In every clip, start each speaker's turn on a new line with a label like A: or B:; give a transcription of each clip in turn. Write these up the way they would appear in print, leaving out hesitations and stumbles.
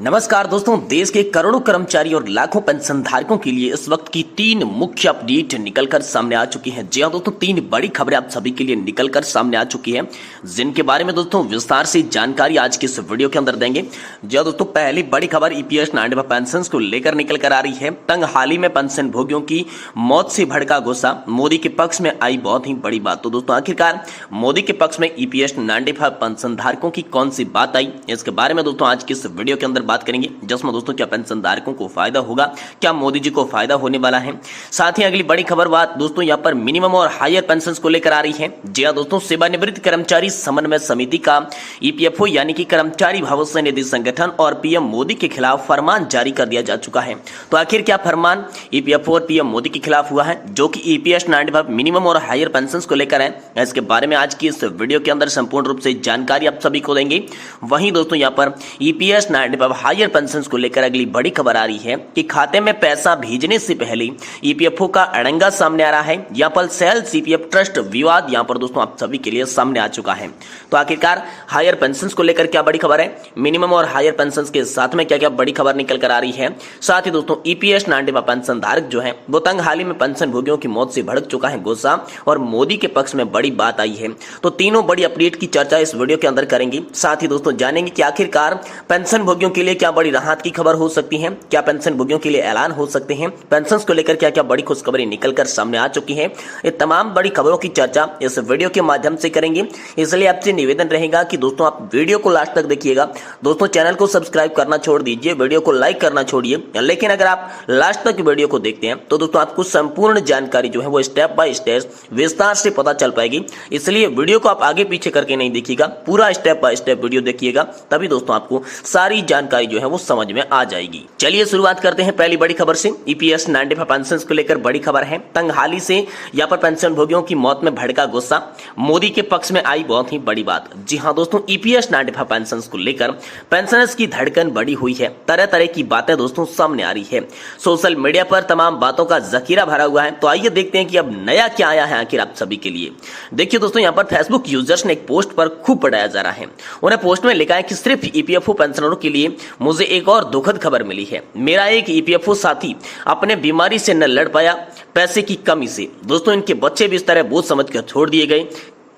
A: नमस्कार दोस्तों, देश के करोड़ों कर्मचारी और लाखों पेंशन धारकों के लिए इस वक्त की तीन मुख्य अपडेट निकलकर सामने आ चुकी हैं। जी हां दोस्तों, तीन बड़ी खबरें आप सभी के लिए निकलकर सामने आ चुकी हैं, जिनके बारे में दोस्तों विस्तार से जानकारी आज के इस वीडियो के अंदर देंगे। जी हां दोस्तों, पहली बड़ी खबर ईपीएस 95 पेंशन को लेकर निकल कर आ रही है। तंग हाल ही में पेंशन भोगियों की मौत से भड़का गुस्सा, मोदी के पक्ष में आई बहुत ही बड़ी बात। तो दोस्तों आखिरकार मोदी के पक्ष में ईपीएस 95 पेंशन धारकों की कौन सी बात आई, इसके बारे में दोस्तों आज के इस वीडियो के अंदर बात करेंगे, जिसमें दोस्तों क्या पेंशन धारकों को फायदा होगा, क्या मोदी जी को फायदा होने वाला है। साथ ही अगली बड़ी खबर बात दोस्तों यहाँ पर मिनिमम और हायर पेंशन को लेकर आ रही है। जी हां दोस्तों, सेवानिवृत्त कर्मचारी समन्वय समिति का ईपीएफओ यानी कि कर्मचारी भविष्य निधि संगठन और पीएम मोदी के खिलाफ फरमान जारी कर दिया जा चुका है। तो आखिर क्या फरमान ईपीएफओ और पीएम मोदी के खिलाफ हुआ है, जो कि ईपीएस 95 मिनिमम और हायर पेंशन को लेकर है, इसके बारे में आज की इस वीडियो के अंदर संपूर्ण रूप से जानकारी आप सभी को देंगे। वहीं दोस्तों यहाँ पर ईपीएस 95 हायर पेंशन को लेकर अगली बड़ी खबर आ रही है कि खाते में पैसा भेजने से पहले ईपीएफओ का अड़ंगा सामने आ रहा है। यहाँ पर सेल्स ईपीएफ ट्रस्ट विवाद यहाँ पर दोस्तों आप सभी के लिए सामने आ चुका है। तो आखिरकार हायर पेंशन को लेकर क्या बड़ी खबर है, मिनिमम और हायर पेंशन के साथ में क्या क्या बड़ी खबर निकल कर आ रही है। साथ ही दोस्तों ईपीएस 95 पेंशन धारक जो है वो तंग हाल ही में पेंशन भोगियों की मौत से भड़क चुका है गुस्सा, और मोदी के पक्ष में बड़ी बात आई है। तो तीनों बड़ी अपडेट की चर्चा इस वीडियो के अंदर करेंगे। साथ ही दोस्तों जानेंगे कि आखिरकार पेंशन भोगियों के लिए क्या बड़ी राहत की खबर हो सकती है, क्या पेंशन भोगियों के लिए ऐलान हो सकते हैं, पेंशन को लेकर क्या क्या बड़ी खुशखबरी निकलकर सामने आ चुकी है। ये तमाम बड़ी खबरों की चर्चा इस वीडियो के माध्यम से करेंगे। इसलिए आपसे निवेदन रहेगा कि दोस्तों आप वीडियो को लास्ट तक देखिएगा। दोस्तों चैनल को सब्सक्राइब करना छोड़ दीजिए, वीडियो को लाइक करना छोड़िए, लेकिन अगर आप लास्ट तक वीडियो को देखते हैं तो दोस्तों आपको संपूर्ण जानकारी जो है वो स्टेप बाय स्टेप विस्तार से पता चल पाएगी। इसलिए वीडियो को आप आगे पीछे करके नहीं देखिएगा, पूरा स्टेप बाय स्टेप वीडियो देखिएगा, तभी दोस्तों आपको सारी जानकारी जो है वो समझ में आ जाएगी। चलिए शुरुआत करते हैं पहली बड़ी खबर से। ईपीएस 95 पेंशन को लेकर बड़ी खबर है। तंग हाल ही से यहाँ पर पेंशन भोगियों की मौत में भड़का गुस्सा, मोदी के पक्ष में आई बहुत ही बड़ी बात। जी हां दोस्तों, ईपीएस 95 पेंशन को लेकर पेंशनर्स की धड़कन बढ़ी हुई है। तरह तरह की बातें दोस्तों सामने आ रही है। सोशल मीडिया पर तमाम बातों का जखीरा भरा हुआ है। तो आइए देखते हैं कि अब नया क्या आया है आखिर आप सभी के लिए। देखिए दोस्तों, यहाँ पर फेसबुक यूजर्स ने एक पोस्ट पर खूब बढ़ाया जा रहा है। उन्हें पोस्ट में लिखा है कि सिर्फ ईपीएफओ पेंशनरों के लिए मुझे एक और दुखद खबर मिली है। मेरा एक ईपीएफओ साथी अपने बीमारी से न लड़ पाया, पैसे की कमी से। दोस्तों इनके बच्चे भी इस तरह बोझ समझकर छोड़ दिए गए।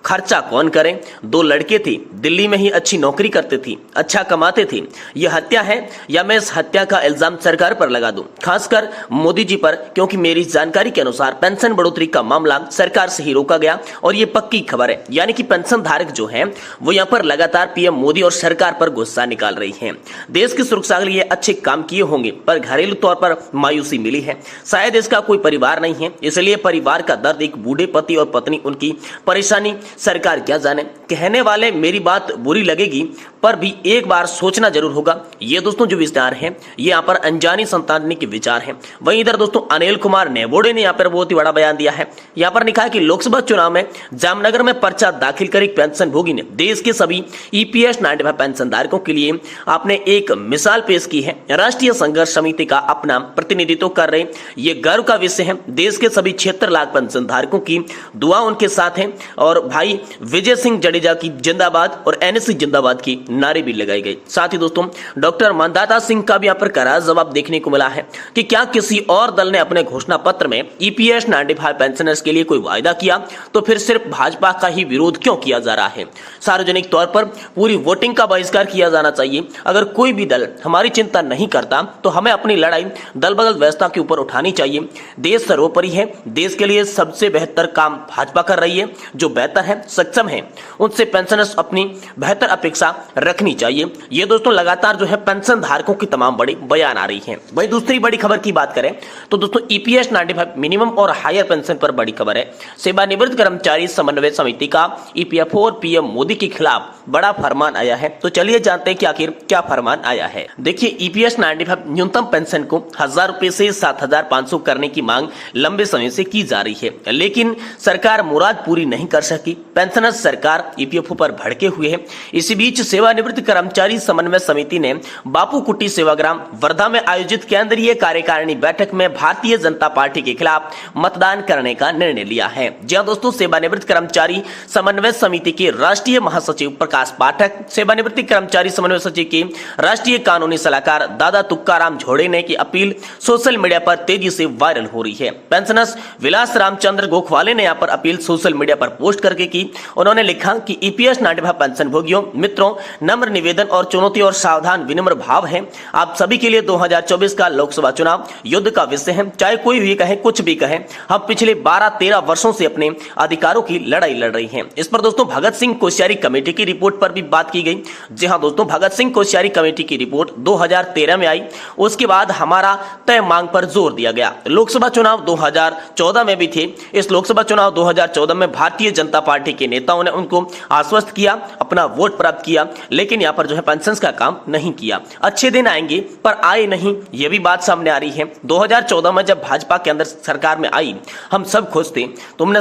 A: खर्चा कौन करे, दो लड़के थे, दिल्ली में ही अच्छी नौकरी करते थे, अच्छा कमाते थे। यह हत्या है या मैं इस हत्या का इल्जाम सरकार पर लगा दूं, खासकर मोदी जी पर, क्योंकि मेरी जानकारी के अनुसार पेंशन बढ़ोतरी का मामला सरकार से ही रोका गया और ये पक्की खबर है। यानी कि पेंशन धारक जो है वो यहाँ पर लगातार पीएम मोदी और सरकार पर गुस्सा निकाल रही है। देश की सुरक्षा के लिए अच्छे काम किए होंगे, पर घरेलू तौर पर मायूसी मिली है। शायद इसका कोई परिवार नहीं है, इसलिए परिवार का दर्द, एक बूढ़े पति और पत्नी, उनकी परेशानी सरकार क्या जाने। कहने वाले मेरी बात बुरी लगेगी, पर भी एक बार सोचना जरूर होगा। ये दोस्तों जो विचार है ये यहाँ पर अनजानी संतान के विचार हैं। वहीं इधर दोस्तों अनिल कुमार नेबोड़े ने यहाँ पर बहुत ही बड़ा बयान दिया है। यहाँ पर लिखा है कि लोकसभा चुनाव में जामनगर में पर्चा दाखिल कर एक पेंशन भोगी ने देश के सभी ईपीएस 95 पेंशन धारकों के लिए आपने एक मिसाल पेश की है। राष्ट्रीय संघर्ष समिति का अपना प्रतिनिधित्व कर रहे, ये गर्व का विषय है। देश के सभी 76 लाख पेंशन धारकों की दुआ उनके साथ है, और भाई विजय सिंह जडेजा की जिंदाबाद और एनएससी जिंदाबाद की नारे भी लगाई गई। साथ ही दोस्तों डॉक्टर मनदाता सिंह का भी यहाँ पर करारा जवाब देखने को मिला है कि क्या किसी और दल ने अपने घोषणा पत्र में ईपीएस 95 पेंशनर्स के लिए कोई वायदा किया, तो फिर सिर्फ भाजपा का ही विरोध क्यों किया जा रहा है। सार्वजनिक तौर पर पूरी वोटिंग का बहिष्कार किया जाना चाहिए। अगर कोई भी दल हमारी चिंता नहीं करता तो हमें अपनी लड़ाई दल बदल व्यवस्था के ऊपर उठानी चाहिए। देश सर्वोपरि है, देश के लिए सबसे बेहतर काम भाजपा कर रही है। जो बेहतर है, सक्षम है, उनसे पेंशनर्स अपनी बेहतर अपेक्षा रखनी चाहिए। ये दोस्तों लगातार जो है पेंशन धारकों की तमाम बड़ी बयान आ रही है। वही दूसरी बड़ी खबर की बात करें तो दोस्तों ईपीएस 95 मिनिमम और हायर पेंशन पर बड़ी खबर है। सेवानिवृत्त कर्मचारी समन्वय समिति का ईपीएफओ और पीएम मोदी के खिलाफ बड़ा फरमान आया है। तो चलिए जानते हैं कि आखिर क्या फरमान आया है। देखिए ईपीएस 95 न्यूनतम पेंशन को 1000 रुपए से 7500 करने की मांग लंबे समय से की जा रही है, लेकिन सरकार मुराद पूरी नहीं कर सकी। पेंशनर्स सरकार ईपीएफओ पर भड़के हुए है। इसी बीच सेवानिवृत्त कर्मचारी समन्वय समिति ने बापू कुटी सेवाग्राम वर्धा में आयोजित केंद्रीय कार्यकारिणी बैठक में भारतीय जनता पार्टी के खिलाफ मतदान करने का निर्णय लिया है। जी हां दोस्तों, सेवानिवृत्त कर्मचारी समन्वय समिति के राष्ट्रीय महासचिव प्रकाश पाठक, सेवानिवृत्त कर्मचारी समन्वय समिति के राष्ट्रीय कानूनी सलाहकार दादा तुक्काराम झोड़े की अपील सोशल मीडिया पर तेजी से वायरल हो रही है। पेंशनर्स विलास रामचंद्र गोखवाले ने यहाँ पर अपील सोशल मीडिया पर पोस्ट करके की। उन्होंने लिखा कि ईपीएस 95 पेंशन भोगियों मित्रों, नम्र निवेदन और चुनौती और सावधान विनम्र भाव है। आप सभी के लिए 2024 का लोकसभा चुनाव युद्ध का विषय है। चाहे कोई भी कहे, कुछ भी कहे, हम पिछले 12-13 वर्षों से अपने अधिकारों की लड़ाई लड़ रही हैं। इस पर दोस्तों भगत सिंह कोश्यारी कमेटी की रिपोर्ट पर भी बात की गई। जी हाँ दोस्तों, भगत सिंह कोश्यारी कमेटी की रिपोर्ट 2013 में आई। उसके बाद हमारा तय मांग पर जोर दिया गया। लोकसभा चुनाव 2014 में भी थे। इस लोकसभा चुनाव 2014 में भारतीय जनता पार्टी के नेताओं ने उनको आश्वस्त किया, अपना वोट प्राप्त किया, लेकिन यहाँ पर जो है पेंशन का काम नहीं किया। अच्छे दिन आएंगे पर आए नहीं, ये भी बात सामने आ रही है। 2014 में जब भाजपा के अंदर सरकार में आई, हम सब खुश थे। हमने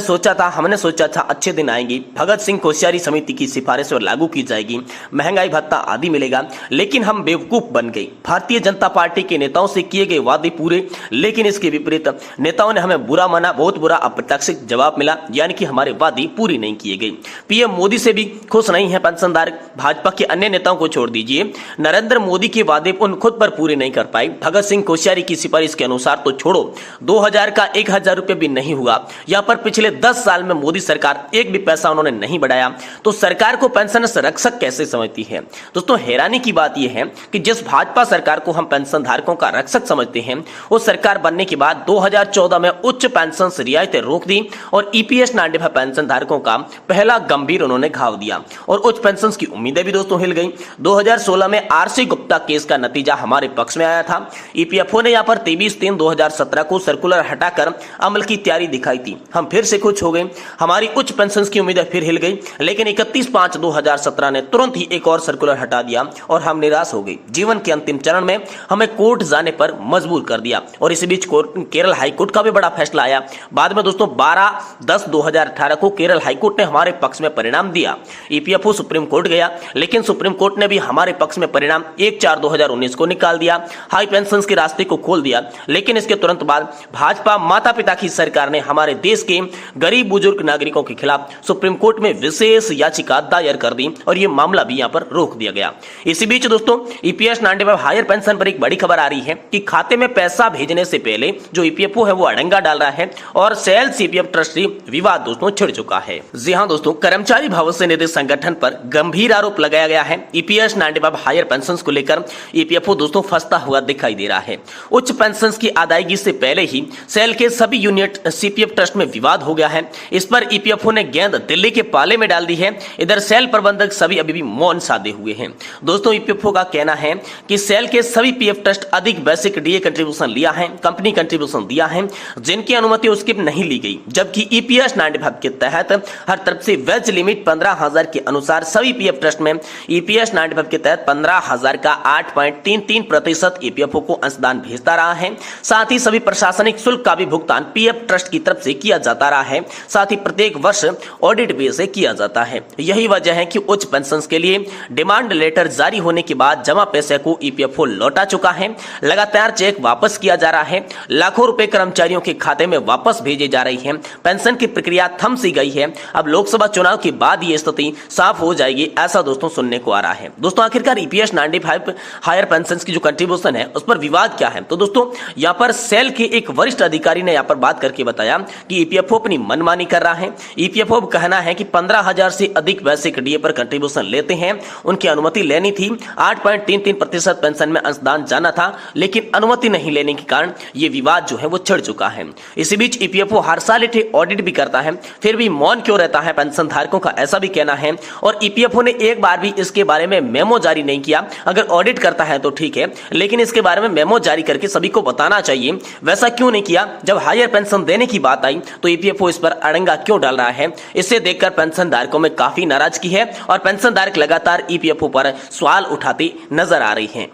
A: सोचा था अच्छे दिन आएंगे, भगत सिंह कोश्यारी समिति की सिफारिश और लागू की जाएगी, महंगाई भत्ता आदि मिलेगा, लेकिन हम बेवकूफ बन गए। भारतीय जनता पार्टी के नेताओं से किए गए वादे पूरे, लेकिन इसके विपरीत नेताओं ने हमें बुरा माना, बहुत बुरा अप्रत्याशित जवाब मिला, यानी कि हमारे वादे पूरी नहीं किए गए। पीएम मोदी से भी खुश नहीं है पेंशनधारक। भाजपा के अन्य नेताओं को छोड़ दीजिए, नरेंद्र मोदी के वादे उन खुद पर पूरे नहीं कर पाए। भगत सिंह कोश्यारी की सिफारिश के अनुसार तो छोड़ो, 2000 का 1000 रुपये भी नहीं हुआ। यहाँ पर पिछले 10 साल में मोदी सरकार एक भी पैसा उन्होंने नहीं बढ़ाया, तो सरकार को पेंशन रक्षक कैसे समझती है। दोस्तों हैरानी की बात यह है कि जिस भाजपा सरकार को हम पेंशन धारकों का रक्षक समझते हैं, उस सरकार बनने के बाद 2014 में उच्च पेंशन से रियायतें रोक दी और ईपीएस 95 पेंशन धारकों का पहला गंभीर उन्होंने घाव दिया और उच्च पेंशन की उम्मीदें भी दोस्तों हिल गई। 2016 में आरसी गुप्ता केस का नतीजा हमारे पक्ष में आया था। ईपीएफओ ने यहाँ पर 23/3/2017 को सर्कुलर हटाकर अमल की तैयारी दिखाई थी। हम फिर से खुश हो गए, हमारी उच्च पेंशन की उम्मीदें फिर हिल गई, लेकिन 31/5/2017 ने तुरंत ही एक और सर्कुलर हटा दिया और हम निराश हो गए। जीवन के अंतिम चरण में हमें कोर्ट जाने पर मजबूर कर दिया और इसी बीच केरल हाईकोर्ट का भी बड़ा फैसला आया। बाद में दोस्तों 12/10/2018 को केरल हाईकोर्ट ने हमारे पक्ष में परिणाम दिया। ईपीएफओ सुप्रीम कोर्ट गया, लेकिन सुप्रीम कोर्ट ने भी हमारे पक्ष में परिणाम 1/4/2019 को निकाल दिया, हाई पेंशन के रास्ते को खोल दिया। लेकिन इसके तुरंत बाद भाजपा माता पिता की सरकार ने हमारे देश के गरीब बुजुर्ग नागरिकों के खिलाफ सुप्रीम कोर्ट में विशेष याचिका दायर कर दी और यह मामला भी यहां पर रोक दिया गया। इसी बीच दोस्तों ईपीएस 95 हायर पेंशन पर एक बड़ी खबर आ रही है कि खाते में पैसा भेजने से पहले जो ईपीएफओ है वो अड़ंगा डाल रहा है और सेल सीपीएफ ट्रस्टी विवाद दोस्तों छिड़ चुका है। जी हां दोस्तों, कर्मचारी भविष्य निधि संगठन पर गंभीर आरोप लगाया गया है। ईपीएस 95 हायर पेंशन को लेकर ईपीएफओ दोस्तों फंसता हुआ दिखाई दे रहा है। उच्च पेंशन की अदायगी से पहले ही सेल के सभी यूनिट सीपीएफ ट्रस्ट में विवाद हो गया है। इस पर ईपीएफओ ने गेंद दिल्ली के पाले में डाल दी है। इधर सेल प्रबंधक सभी अभी भी मौन साधे हुए हैं। दोस्तों ईपीएफओ का कहना है कि सेल के सभी पीएफ ट्रस्ट अधिक बेसिक डीए कंट्रीब्यूशन लिया है, कंपनी कंट्रीब्यूशन दिया है, जिनकी अनुमति उसकी नहीं ली गई, जबकि ईपीएस 95 के तहत हर तरफ से वेज लिमिट 15,000 के अनुसार सभी पीएफ ट्रस्ट में ईपीएस 95 के तहत 15,000 का 8.33% ईपीएफओ को अंशदान भेजता रहा है। साथ ही सभी प्रशासनिक शुल्क का भी भुगतान पीएफ ट्रस्ट की तरफ से किया जाता रहा है। साथ ही प्रत्येक वर्ष ऑडिट बेस से किया जाता है। यही वजह है कि उच्च पेंशन के लिए डिमांड लेटर जारी होने के बाद जमा पैसे को ईपीएफओ लौटा चुका है। लगातार चेक वापस किया जा रहा है, लाखों रुपए कर्मचारियों के खाते में वापस भेजे जा रही है। पेंशन की प्रक्रिया थम सी गई है। अब लोकसभा चुनाव के बाद ये स्थिति साफ हो जाएगी, ऐसा दोस्तों सुनने को आ रहा है। दोस्तों आखिरकार ईपीएस 95 हायर पेंशन की जो कंट्रीब्यूशन है उस पर विवाद क्या है, तो दोस्तों यहाँ पर सेल के एक वरिष्ठ अधिकारी ने यहाँ पर बात करके बताया कि ईपीएफओ अपनी मनमानी कर रहा है। ईपीएफओ कहना है कि 15,000 से अधिक बेसिक डीए पर कंट्रीब्यूशन लेते हैं, उनकी अनुमति लेनी थी। 8.33% पेंशन में अंशदान जाना था, लेकिन अनुमति नहीं लेने के कारण ये विवाद जो है वो छिड़ चुका है। इसी बीच ईपीएफओ हर साल ऑडिट भी करता है, फिर भी मौन क्यों रहता है पेंशन धारकों का, ऐसा भी कहना है। और ईपीएफओ ने एक बार भी इसके बारे में मेमो जारी नहीं किया। अगर ऑडिट करता है तो ठीक है, लेकिन इसके बारे में मेमो जारी करके सभी को बताना चाहिए। वैसा क्यों नहीं किया? जब हायर पेंशन देने की बात आई तो ईपीएफओ इस पर अड़ंगा क्यों डाल रहा है? इसे देखकर पेंशन धारकों में काफी नाराजगी है और पेंशन धारक लगातार ईपीएफओ पर सवाल उठाते नजर आ रही हैं।